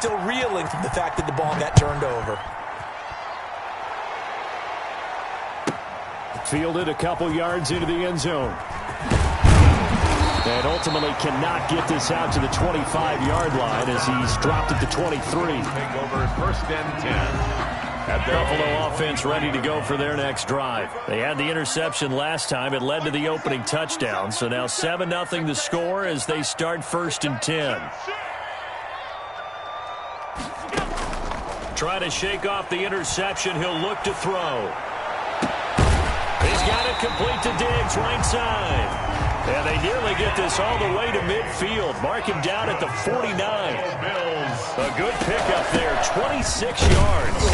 still reeling from the fact that the ball got turned over. Fielded a couple yards into the end zone. And ultimately cannot get this out to the 25-yard line as he's dropped at the 23. Take over first and 10. Buffalo offense ready to go for their next drive. They had the interception last time. It led to the opening touchdown. So now 7-0 the score as they start first and 10. Trying to shake off the interception. He'll look to throw. He's got it complete to Diggs, right side. And they nearly get this all the way to midfield. Mark him down at the 49. A good pickup there, 26 yards.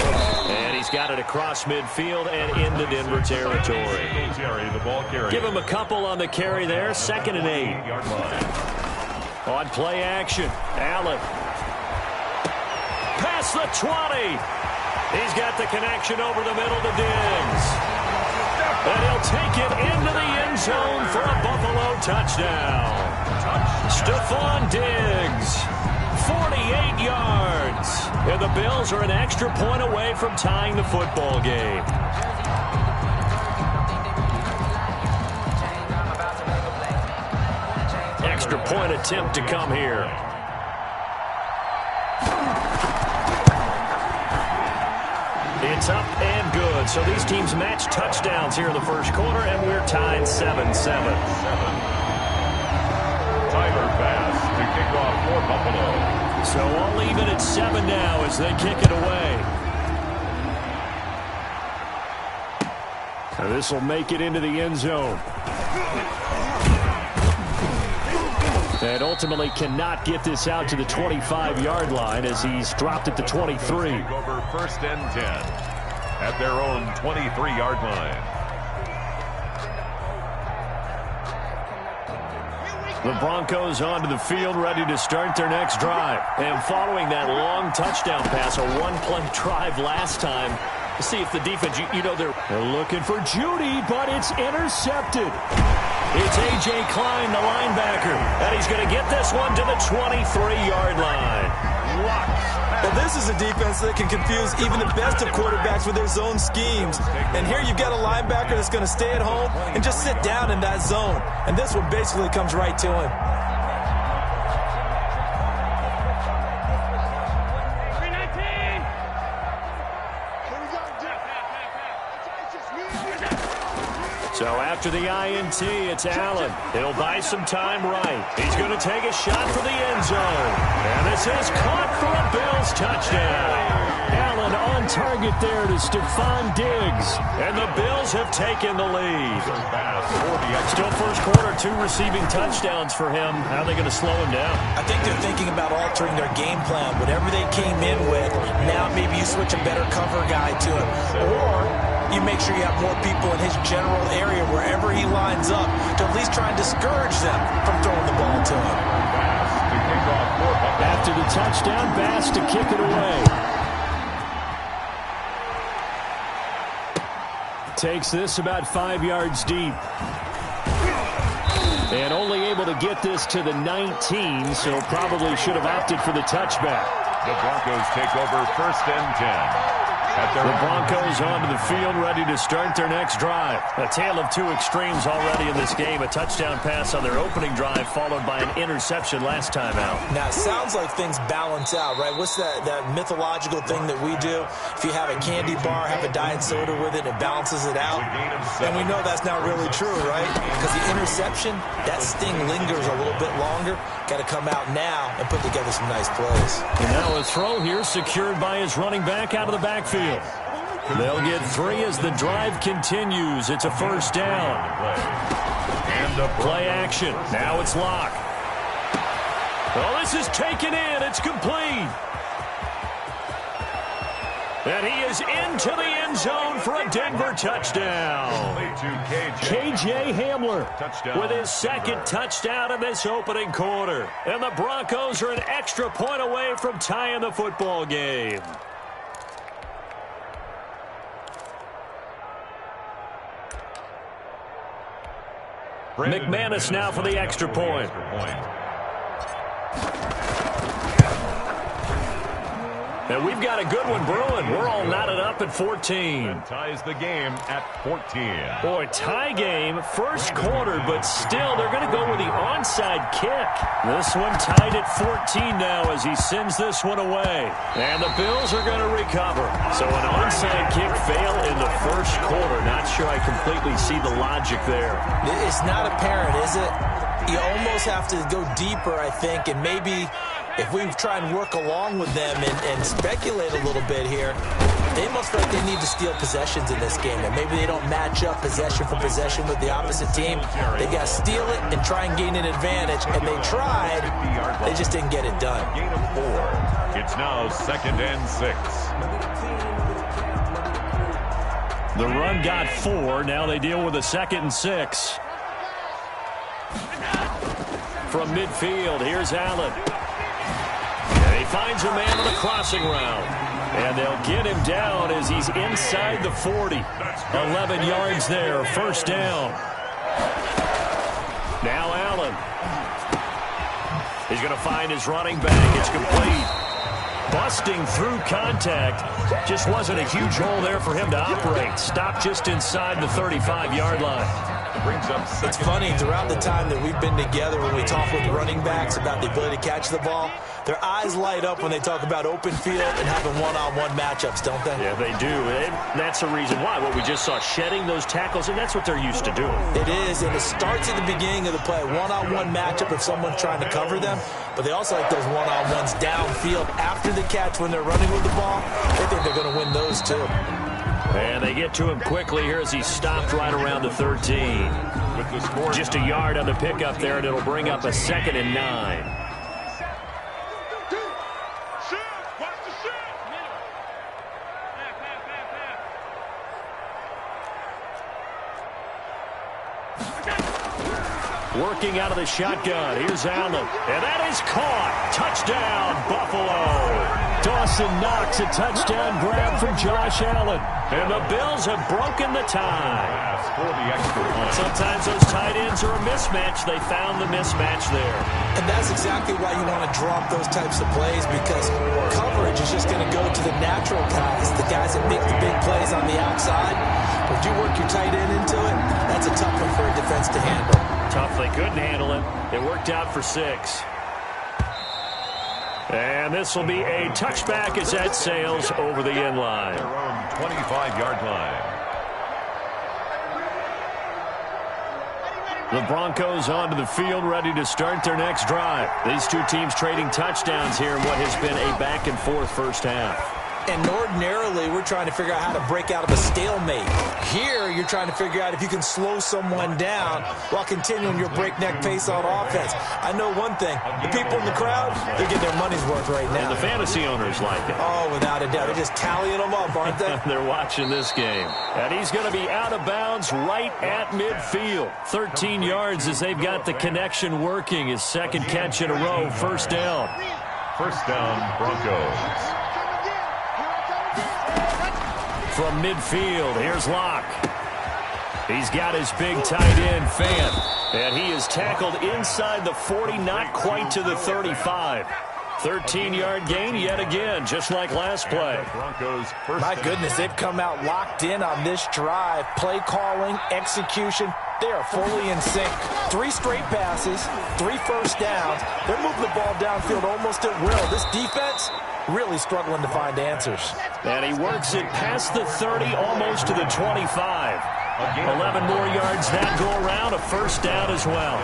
And he's got it across midfield and into Denver territory. Give him a couple on the carry there, 2nd and 8. On play action, Allen. Past the 20. He's got the connection over the middle to Diggs. And he'll take it into the end zone for a Buffalo touchdown. Stephon Diggs, 48 yards. And the Bills are an extra point away from tying the football game. Extra point attempt to come here. It's up and good. So these teams match touchdowns here in the first quarter, and we're tied 7-7. Tyler Bass to kick off for Buffalo. So all even at 7 now as they kick it away. And this will make it into the end zone. And ultimately cannot get this out to the 25-yard line as he's dropped at the 23. Over first and 10 at their own 23-yard line. The Broncos onto the field, ready to start their next drive. And following that long touchdown pass, a one-play drive last time, see if the defense, you know, they're looking for Judy, but it's intercepted. It's A.J. Klein, the linebacker, and he's going to get this one to the 23-yard line. Well, this is a defense that can confuse even the best of quarterbacks with their zone schemes. And here you've got a linebacker that's going to stay at home and just sit down in that zone. And this one basically comes right to him. So after the INT, it's Allen. He'll buy some time right. He's going to take a shot for the end zone. And this is caught for a Bills touchdown. Allen on target there to Stephon Diggs. And the Bills have taken the lead. Still first quarter, 2 receiving touchdowns for him. How are they going to slow him down? I think they're thinking about altering their game plan. Whatever they came in with, now maybe you switch a better cover guy to him. Or you make sure you have more people in his general area wherever he lines up to at least try and discourage them from throwing the ball to him. After the touchdown, Bass to kick it away. Takes this about 5 yards deep. And only able to get this to the 19, so probably should have opted for the touchback. The Broncos take over first and 10. The Broncos onto the field, ready to start their next drive. A tale of 2 extremes already in this game. A touchdown pass on their opening drive, followed by an interception last time out. Now, it sounds like things balance out, right? What's that mythological thing that we do? If you have a candy bar, have a diet soda with it, it balances it out. And we know that's not really true, right? Because the interception, that sting lingers a little bit longer. Got to come out now and put together some nice plays. And now a throw here secured by his running back out of the backfield. They'll get 3 as the drive continues. It's a first down. Play action. Now it's Locke. Oh, this is taken in. It's complete. And he is into the end zone for a Denver touchdown. KJ Hamler with his 2nd touchdown in this opening quarter. And the Broncos are an extra point away from tying the football game. McManus now for the extra point. And we've got a good one brewing. We're all knotted up at 14. And ties the game at 14. Boy, tie game, first quarter, but still they're going to go with the onside kick. This one tied at 14 now as he sends this one away. And the Bills are going to recover. So an onside kick fail in the first quarter. Not sure I completely see the logic there. It's not apparent, is it? You almost have to go deeper, I think, and maybe if we try and work along with them and speculate a little bit here, they must feel like they need to steal possessions in this game. And maybe they don't match up possession for possession with the opposite team. They got to steal it and try and gain an advantage. And they tried. They just didn't get it done. Gain of 4. It's now 2nd and 6. The run got 4. Now they deal with a 2nd and 6. From midfield, here's Allen. And he finds a man on the crossing route. And they'll get him down as he's inside the 40. 11 yards there, first down. Now Allen. He's going to find his running back. It's complete. Busting through contact. Just wasn't a huge hole there for him to operate. Stopped just inside the 35-yard line. It's funny, throughout the time that we've been together, when we talk with running backs about the ability to catch the ball, their eyes light up when they talk about open field and having one-on-one matchups, don't they? Yeah, they do. And that's the reason why. What we just saw, shedding those tackles, and that's what they're used to doing. It is, and it starts at the beginning of the play. One-on-one matchup if someone's trying to cover them, but they also like those one-on-ones downfield after the catch when they're running with the ball. They think they're going to win those too. And they get to him quickly here as he stopped right around the 13. With the score just a yard on the pickup there, and it'll bring up a 2nd and 9. Working out of the shotgun. Here's Allen. And that is caught. Touchdown, Buffalo. Dawson Knox, a touchdown grab from Josh Allen. And the Bills have broken the tie. Sometimes those tight ends are a mismatch. They found the mismatch there. And that's exactly why you want to drop those types of plays, because coverage is just going to go to the natural guys, the guys that make the big plays on the outside. But if you work your tight end into it, that's a tough one for a defense to handle. Tough, they couldn't handle it. It worked out for 6. And this will be a touchback as that sails over the end line. Their own 25-yard line. The Broncos onto the field, ready to start their next drive. These two teams trading touchdowns here in what has been a back-and-forth first half. And ordinarily, we're trying to figure out how to break out of a stalemate. Here, you're trying to figure out if you can slow someone down while continuing your breakneck pace on offense. I know one thing. The people in the crowd, they're getting their money's worth right now. And the fantasy owners like it. Oh, without a doubt. They're just tallying them up, aren't they? They're watching this game. And he's going to be out of bounds right at midfield. 13 yards as they've got the connection working. His second catch in a row, first down. First down, Broncos. From midfield, here's Locke. He's got his big tight end, Fant. And he is tackled inside the 40, not quite to the 35. 13-yard gain yet again, just like last play. My goodness, they've come out locked in on this drive. Play calling, execution, they are fully in sync. 3 straight passes, 3 first downs. They're moving the ball downfield almost at will. This defense really struggling to find answers. And he works it past the 30, almost to the 25. 11 more yards that go around, a first down as well.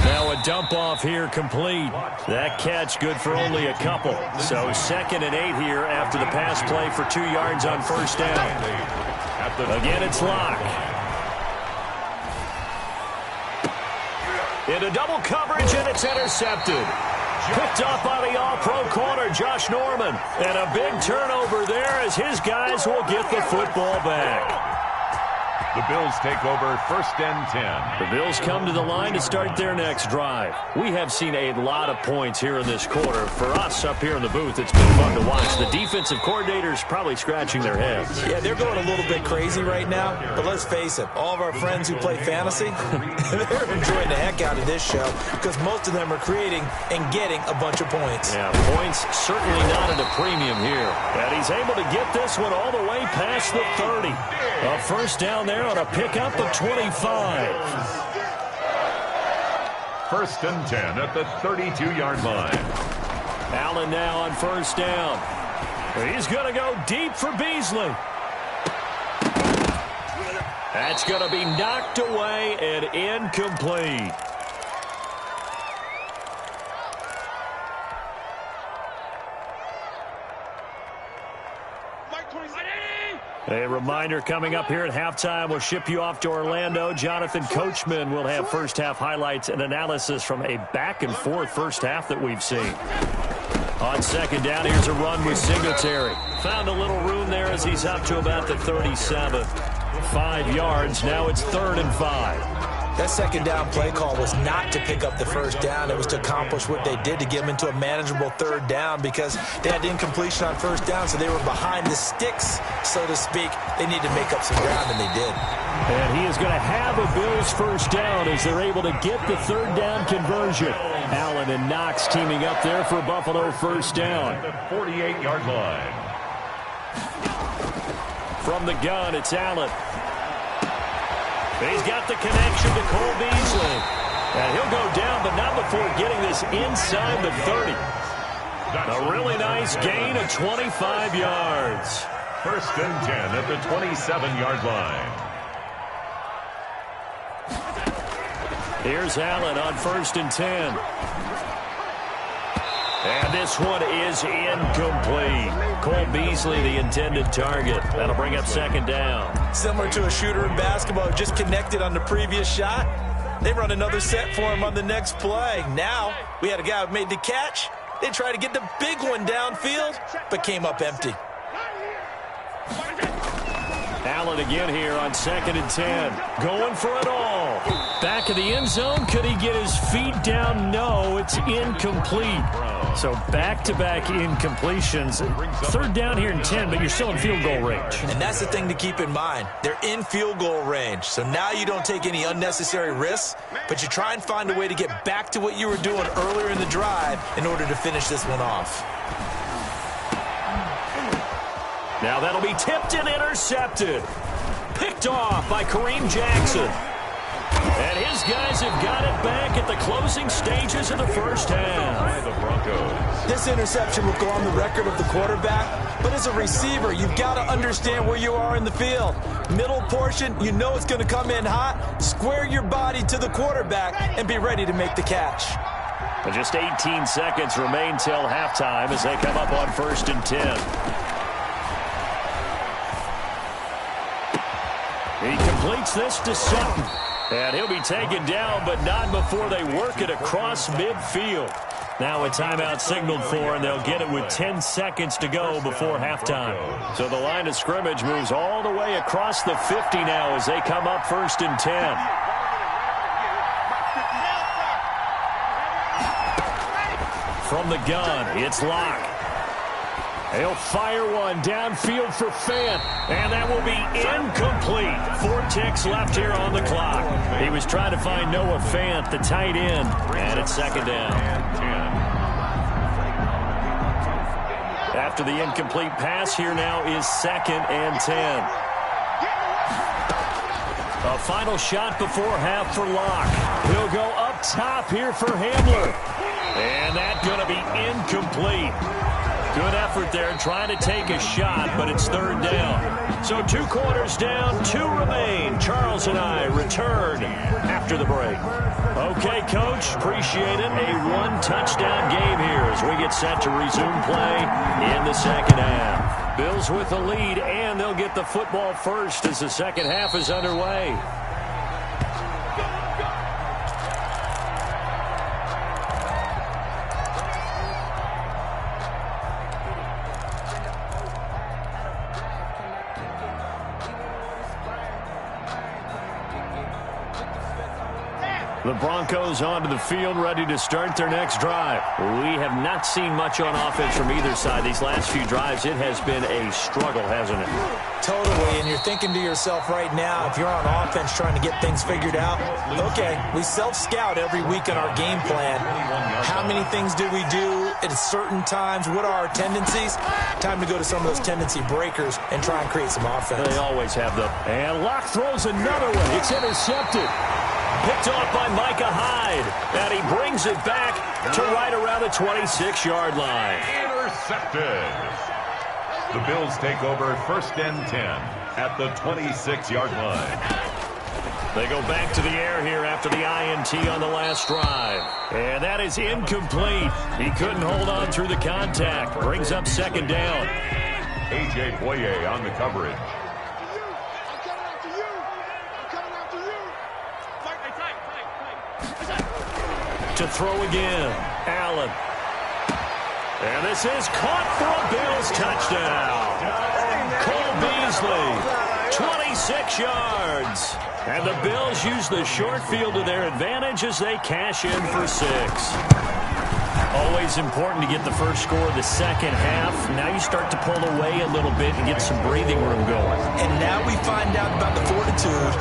Now a dump off here complete. That catch good for only a couple. So 2nd and 8 here after the pass play for 2 yards on first down. Again, it's Locke. Into double coverage, and it's intercepted. Picked up by the all-pro corner, Josh Norman. And a big turnover there as his guys will get the football back. The Bills take over 1st and 10. The Bills come to the line to start their next drive. We have seen a lot of points here in this quarter. For us up here in the booth, it's been fun to watch. The defensive coordinators probably scratching their heads. Yeah, they're going a little bit crazy right now, but let's face it, all of our friends who play fantasy, they're enjoying the heck out of this show because most of them are creating and getting a bunch of points. Yeah, points certainly not at a premium here. And he's able to get this one all the way past the 30. A first down there on a pickup of 25. 1st and 10 at the 32-yard line. Allen now on first down. He's going to go deep for Beasley. That's going to be knocked away and incomplete. A reminder coming up here at halftime. We'll ship you off to Orlando. Jonathan Coachman will have first half highlights and analysis from a back-and-forth first half that we've seen. On second down, here's a run with Singletary. Found a little room there as he's up to about the 37. 5 yards. Now it's 3rd and 5. That second down play call was not to pick up the first down. It was to accomplish what they did to get them into a manageable 3rd down because they had incompletion on first down, so they were behind the sticks, so to speak. They needed to make up some ground, and they did. And he is going to have a Bills first down as they're able to get the 3rd down conversion. Allen and Knox teaming up there for Buffalo first down. The 48-yard line. From the gun, it's Allen. He's got the connection to Cole Beasley. And he'll go down, but not before getting this inside the 30. A really nice gain of 25 yards. 1st and 10 at the 27-yard line. Here's Allen on 1st and 10. And this one is incomplete. Cole Beasley, the intended target. That'll bring up second down. Similar to a shooter in basketball, just connected on the previous shot. They run another set for him on the next play. Now, we had a guy who made the catch. They tried to get the big one downfield, but came up empty. Allen again here on 2nd and 10. Going for it all. Back of the end zone. Could he get his feet down? No, it's incomplete. So back-to-back incompletions. 3rd down here and 10, but you're still in field goal range. And that's the thing to keep in mind. They're in field goal range. So now you don't take any unnecessary risks, but you try and find a way to get back to what you were doing earlier in the drive in order to finish this one off. Now that'll be tipped and intercepted. Picked off by Kareem Jackson. And his guys have got it back at the closing stages of the first half. The Broncos. This interception will go on the record of the quarterback, but as a receiver, you've got to understand where you are in the field. Middle portion, you know it's going to come in hot. Square your body to the quarterback and be ready to make the catch. And just 18 seconds remain till halftime as they come up on 1st and 10. He completes this to Sutton. And he'll be taken down, but not before they work it across midfield. Now a timeout signaled for, and they'll get it with 10 seconds to go before halftime. So the line of scrimmage moves all the way across the 50 now as they come up 1st and 10. From the gun, it's Locke. He'll fire one downfield for Fant, and that will be incomplete. 4 ticks left here on the clock. He was trying to find Noah Fant, the tight end, and it's second down. After the incomplete pass, here now is 2nd and 10. A final shot before half for Locke. He'll go up top here for Hamler, and that's going to be incomplete. Good effort there trying to take a shot, but it's 3rd down. So 2 quarters down, 2 remain. Charles and I return after the break. Okay, Coach, appreciate it. A 1-touchdown game here as we get set to resume play in the second half. Bills with the lead, and they'll get the football first as the second half is underway. The Broncos onto the field, ready to start their next drive. We have not seen much on offense from either side. These last few drives, it has been a struggle, hasn't it? Totally, and you're thinking to yourself right now, if you're on offense trying to get things figured out, okay, we self-scout every week in our game plan. How many things do we do at certain times? What are our tendencies? Time to go to some of those tendency breakers and try and create some offense. They always have them. And Locke throws another one. It's intercepted. Picked off by Micah Hyde. And he brings it back to right around the 26-yard line. Intercepted. The Bills take over 1st and 10 at the 26-yard line. They go back to the air here after the INT on the last drive. And that is incomplete. He couldn't hold on through the contact. Brings up 2nd down. A.J. Boye on the coverage. To throw again, Allen. And this is caught for a Bills touchdown. Cole Beasley, 26 yards. And the Bills use the short field to their advantage as they cash in for 6. Always important to get the first score of the second half. Now you start to pull away a little bit and get some breathing room going. And now we find out about the fortitude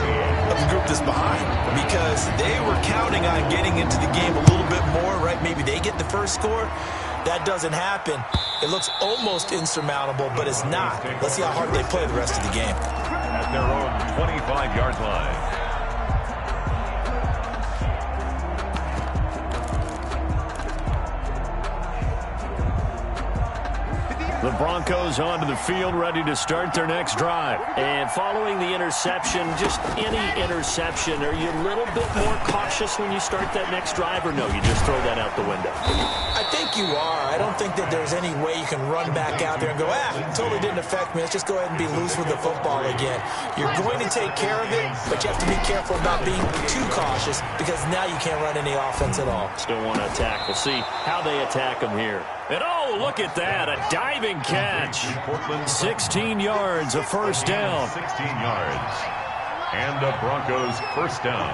of the group that's behind, because they were counting on getting into the game a little bit more, right? Maybe they get the first score. That doesn't happen. It looks almost insurmountable, but it's not. Let's see how hard they play the rest of the game. At their own 25-yard line. The Broncos onto the field, ready to start their next drive. And following the interception, just any interception, are you a little bit more cautious when you start that next drive, or no, you just throw that out the window? I think you are. I don't think that there's any way you can run back out there and go, totally didn't affect me. Let's just go ahead and be loose with the football again. You're going to take care of it, but you have to be careful about being too cautious, because now you can't run any offense at all. Still want to attack. We'll see how they attack them here. And oh, look at that, a diving catch. 16 yards, a first down. 16 yards. And the Broncos first down.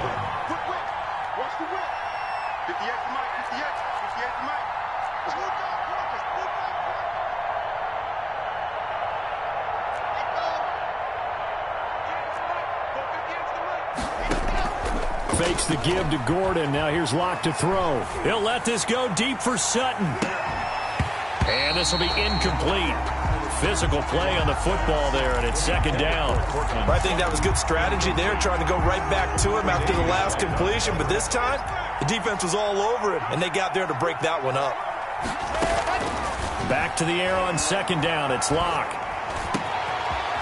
Fakes the give to Gordon. Now here's Locke to throw. He'll let this go deep for Sutton. And this will be incomplete. Physical play on the football there, and it's 2nd down. I think that was good strategy there, trying to go right back to him after the last completion. But this time, the defense was all over it, and they got there to break that one up. Back to the air on 2nd down. It's Locke.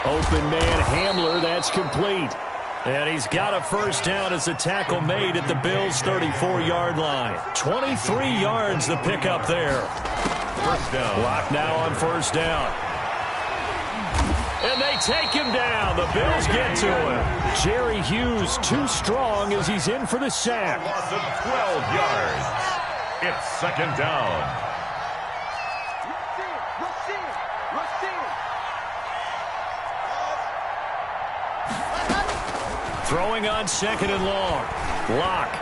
Open man Hamler, that's complete. And he's got a first down as the tackle made at the Bills' 34-yard line. 23 yards the pickup there. First down. Locke now on first down. And they take him down. The Bills get to him. Jerry Hughes too strong as he's in for the sack. A loss of 12 yards. It's 2nd down. Throwing on 2nd and long. Locke.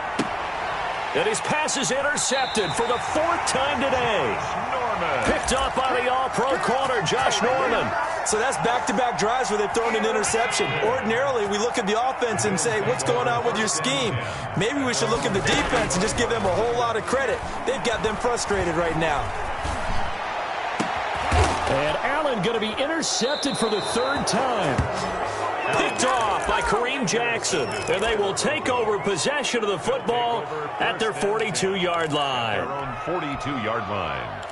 And his pass is intercepted for the 4th time today. Norman. Picked up by the all-pro corner, Josh Norman. So that's back-to-back drives where they've thrown an interception. Ordinarily, we look at the offense and say, what's going on with your scheme? Maybe we should look at the defense and just give them a whole lot of credit. They've got them frustrated right now. And Allen going to be intercepted for the 3rd time. Picked off by Kareem Jackson. And they will take over possession of the football at their 42-yard line. Their own 42-yard line.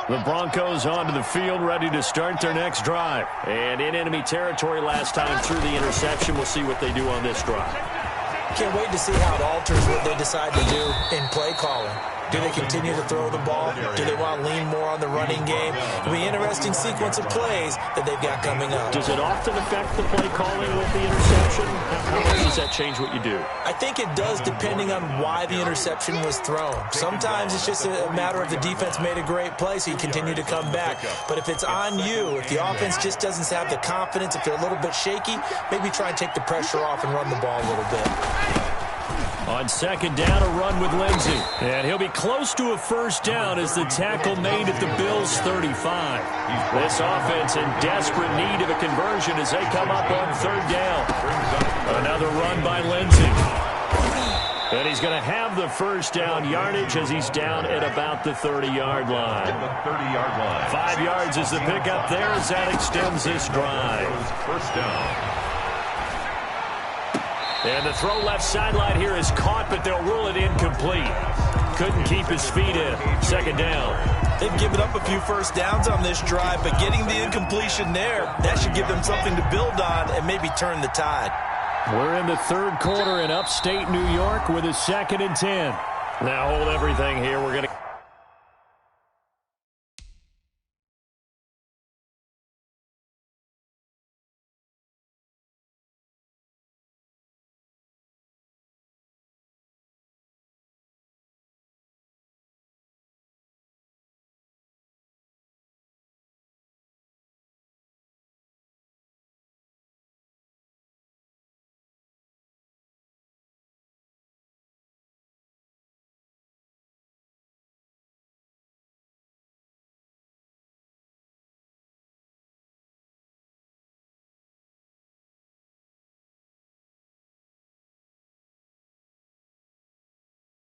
The Broncos onto the field, ready to start their next drive. And in enemy territory last time through the interception. We'll see what they do on this drive. can't wait to see how it alters what they decide to do in play calling. Do they continue to throw the ball? Do they want to lean more on the running game? It'll be an interesting sequence of plays that they've got coming up. Does it often affect the play calling with the interception? How much does that change what you do? I think it does, depending on why the interception was thrown. Sometimes it's just a matter of the defense made a great play, so you continue to come back. But if it's on you, if the offense just doesn't have the confidence, if they're a little bit shaky, maybe try and take the pressure off and run the ball a little bit. On second down, a run with Lindsey. And he'll be close to a first down as the tackle made at the Bills' 35. This offense in desperate need of a conversion as they come up on third down. Another run by Lindsey. And he's going to have the first down yardage as he's down at about the 30-yard line. 5 yards is the pickup there as that extends this drive. First down. And the throw left sideline here is caught, but they'll rule it incomplete. Couldn't keep his feet in. Second down. They've given up a few first downs on this drive, but getting the incompletion there, that should give them something to build on and maybe turn the tide. We're in the third quarter in upstate New York with a 2nd and 10. Now hold everything here. We're going to...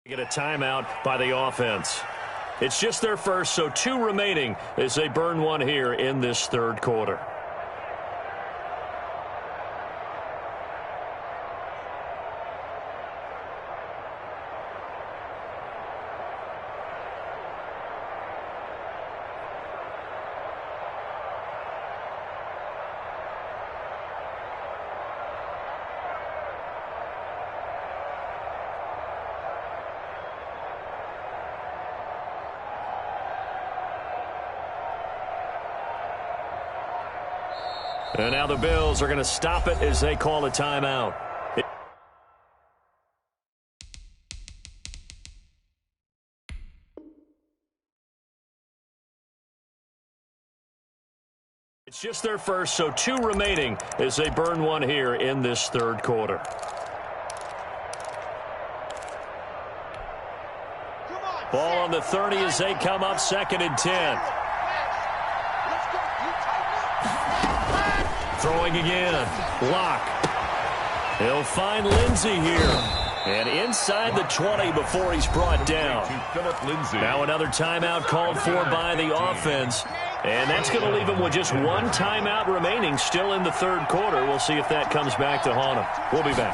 Get a timeout by the offense. It's just their first, so 2 remaining as they burn one here in this third quarter. And now the Bills are going to stop it as they call a timeout. It's just their first, so 2 remaining as they burn one here in this third quarter. Ball on the 30 as they come up 2nd and 10. Throwing again. Lock. He'll find Lindsey here. And inside the 20 before he's brought down. Now another timeout called for by the offense. And that's going to leave him with just 1 timeout remaining still in the third quarter. We'll see if that comes back to haunt him. We'll be back.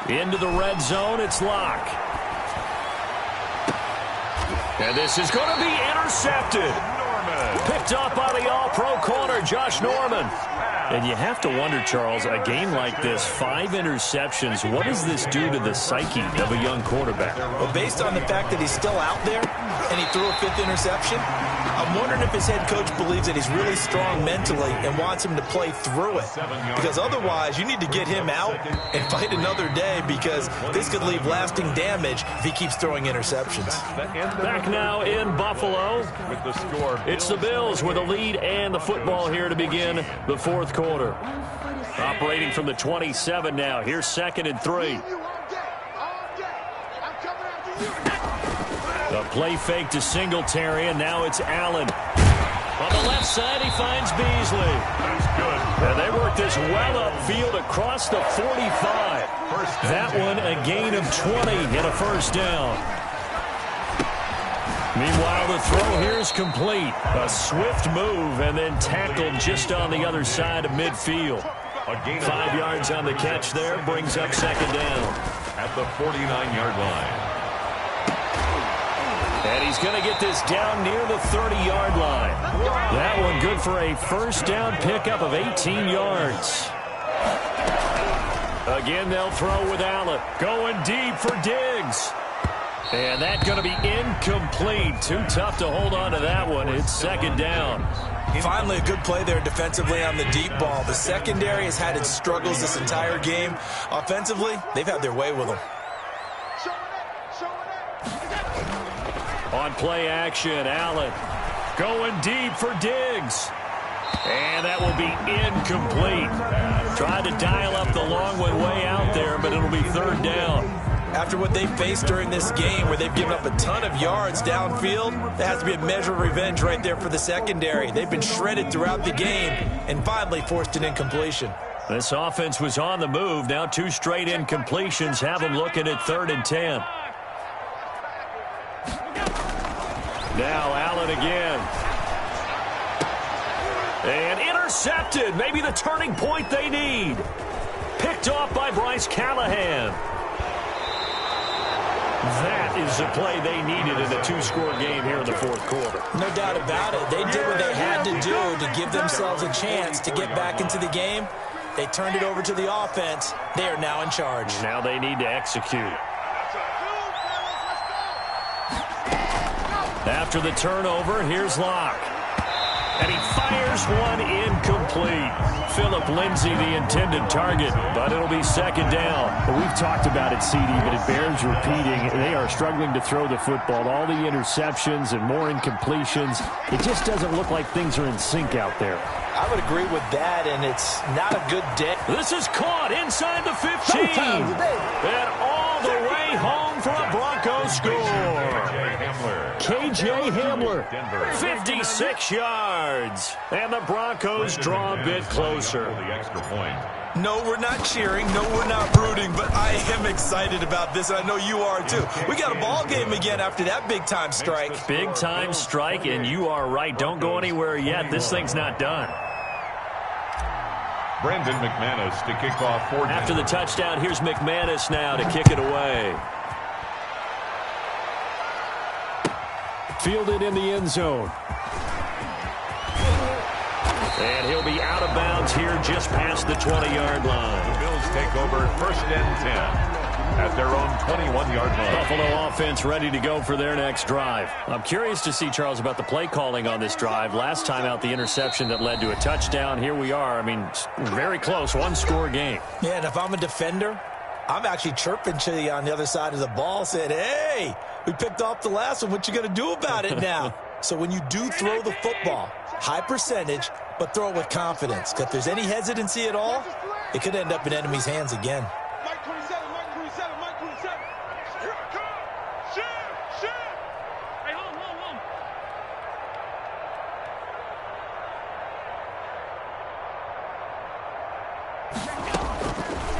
Into the red zone, it's Lock. And this is going to be intercepted. Picked up by the all-pro corner, Josh Norman. And you have to wonder, Charles, a game like this, 5 interceptions, what does this do to the psyche of a young quarterback? Well, based on the fact that he's still out there and he threw a 5th interception, I'm wondering if his head coach believes that he's really strong mentally and wants him to play through it. Because otherwise, you need to get him out and fight another day, because this could leave lasting damage if he keeps throwing interceptions. Back now in Buffalo. It's the Bills with a lead and the football here to begin the fourth quarter. Operating from the 27 now. Here's 2nd and 3. The play fake to Singletary, and now it's Allen. On the left side, he finds Beasley. That's good. And they work this well upfield across the 45. That one a gain of 20 and a first down. Meanwhile, the throw here is complete. A swift move and then tackled just on the other side of midfield. 5 yards on the catch there, brings up 2nd down. At the 49-yard line. And he's going to get this down near the 30-yard line. That one good for a first down pickup of 18 yards. Again, they'll throw with Allen. Going deep for Diggs. And that's going to be incomplete. Too tough to hold on to that one. It's second down. Finally, a good play there defensively on the deep ball. The secondary has had its struggles this entire game. Offensively, they've had their way with them. On play action, Allen going deep for Diggs. And that will be incomplete. Tried to dial up the long one way out there, but it'll be third down. After what they faced during this game where they've given up a ton of yards downfield, there has to be a measure of revenge right there for the secondary. They've been shredded throughout the game and finally forced an incompletion. This offense was on the move. Now 2 straight incompletions have them looking at 3rd and 10. Now Allen again. And intercepted. Maybe the turning point they need. Picked off by Bryce Callahan. That is the play they needed in a 2-score game here in the 4th quarter. No doubt about it. They did what they had to do to give themselves a chance to get back into the game. They turned it over to the offense. They are now in charge. Now they need to execute. After the turnover, here's Locke. And he fires one incomplete. Phillip Lindsay, the intended target, but it'll be second down. Well, we've talked about it, CD, but it bears repeating. They are struggling to throw the football. All the interceptions and more incompletions. It just doesn't look like things are in sync out there. I would agree with that, and it's not a good day. This is caught inside the 15. And all the way home for a Broncos score. KJ Hamler, 56 yards. And the Broncos draw a bit closer. No, we're not cheering. No, we're not rooting, but I am excited about this, and I know you are too. We got a ball game again after that big-time strike. Big-time strike, and you are right. Don't go anywhere yet. This thing's not done. Brandon McManus to kick off 4 After the touchdown, here's McManus now to kick it away. Fielded in the end zone. And he'll be out of bounds here just past the 20-yard line. The Bills take over 1st and 10 at their own 21-yard line. Buffalo offense ready to go for their next drive. I'm curious to see, Charles, about the play calling on this drive. Last time out, the interception that led to a touchdown. Here we are. I mean, very close, 1-score game. Yeah, and if I'm a defender, I'm actually chirping to you on the other side of the ball, saying, hey, we picked off the last one. What you going to do about it now? So when you do throw the football, high percentage, but throw it with confidence. Because if there's any hesitancy at all, it could end up in enemy's hands again.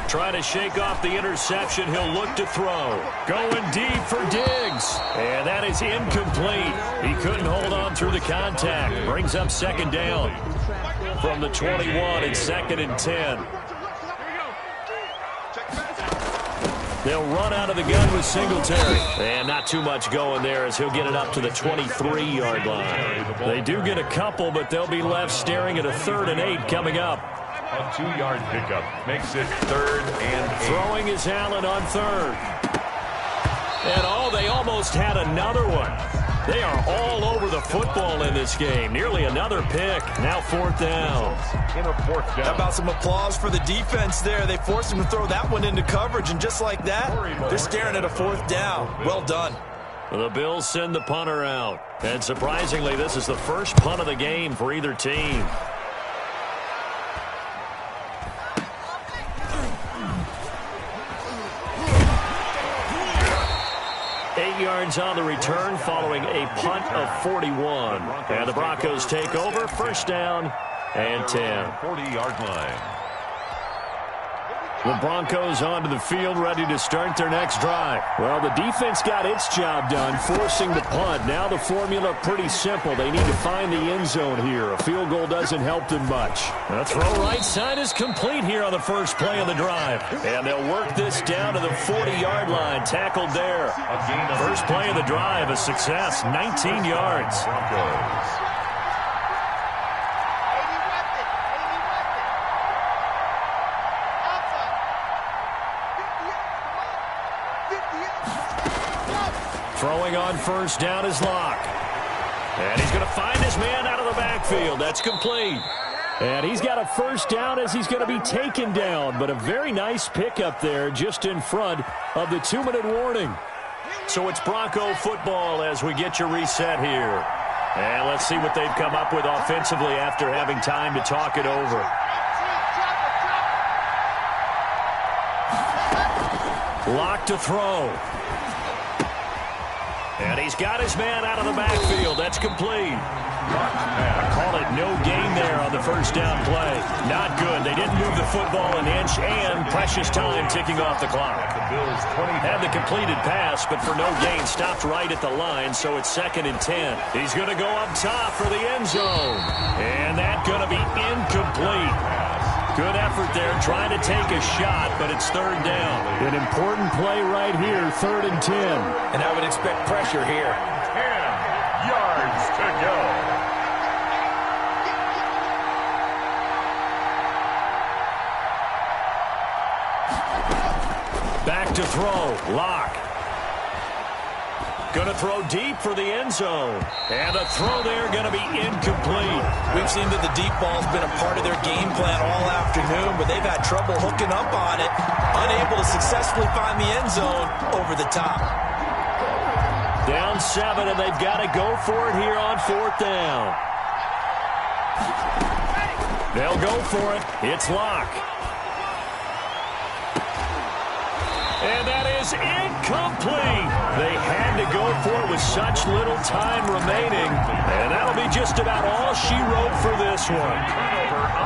Trying to shake off the interception. He'll look to throw. Going deep for Diggs. And that is incomplete. He couldn't hold on through the contact. Brings up second down from the 21 and 2nd and 10. They'll run out of the gun with Singletary. And not too much going there as he'll get it up to the 23-yard line. They do get a couple, but they'll be left staring at a 3rd and 8 coming up. A 2-yard pickup makes it 3rd and 8. Throwing is Allen on 3rd. And they almost had another one. They are all over the football in this game. Nearly another pick. Now 4th down. How about some applause for the defense there? They forced him to throw that one into coverage, and just like that, they're staring at a 4th down. Well done. The Bills send the punter out. And surprisingly, this is the first punt of the game for either team. 8 yards on the return following a punt of 41. And the Broncos take over, 1st down and 10. 40-yard line. The Broncos onto the field, ready to start their next drive. Well, the defense got its job done, forcing the punt. Now the formula pretty simple. They need to find the end zone here. A field goal doesn't help them much. The throw right side is complete here on the first play of the drive. And they'll work this down to the 40-yard line, tackled there. First play of the drive, a success, 19 yards. Broncos. Throwing on first down is Locke. And he's going to find his man out of the backfield. That's complete. And he's got a first down as he's going to be taken down. But a very nice pickup there just in front of the 2-minute warning. So it's Bronco football as we get your reset here. And let's see what they've come up with offensively after having time to talk it over. Locke to throw. And he's got his man out of the backfield. That's complete. I call it no gain there on the first down play. Not good. They didn't move the football an inch, and precious time ticking off the clock. Had the completed pass, but for no gain, stopped right at the line, so it's 2nd and 10. He's going to go up top for the end zone. And that's going to be incomplete. Good effort there, trying to take a shot, but it's 3rd down. An important play right here, 3rd and 10. And I would expect pressure here. 10 yards to go. Back to throw, Locke. Going to throw deep for the end zone. And a throw there going to be incomplete. We've seen that the deep ball's been a part of their game plan all afternoon, but they've had trouble hooking up on it, unable to successfully find the end zone over the top. Down 7, and they've got to go for it here on 4th down. They'll go for it. It's Locke. And that is incomplete. They had to go for it with such little time remaining. And that'll be just about all she wrote for this one.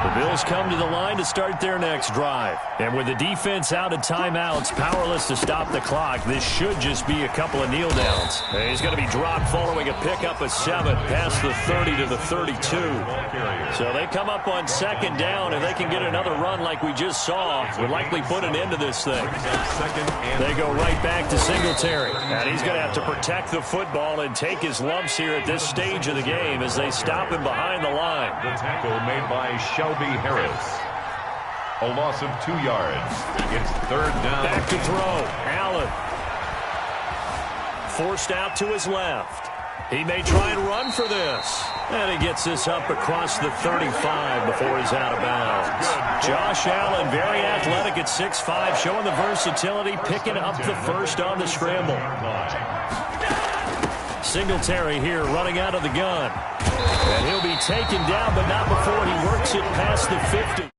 The Bills come to the line to start their next drive. And with the defense out of timeouts, powerless to stop the clock, this should just be a couple of kneel downs. And he's going to be dropped following a pickup of 7 past the 30 to the 32. So they come up on 2nd down, and they can get another run like we just saw. Would likely put an end to this thing. They go right back to Singletary. And he's going to have to protect the football and take his lumps here at this stage of the game as they stop him behind the line. The tackle made by Shelby Harris. A loss of 2 yards. It's 3rd down. Back to throw. Allen. Forced out to his left. He may try and run for this. And he gets this up across the 35 before he's out of bounds. Josh Allen, very athletic at 6'5", showing the versatility, picking up the first on the scramble. Singletary here running out of the gun. And he'll be taken down, but not before he works it past the 50.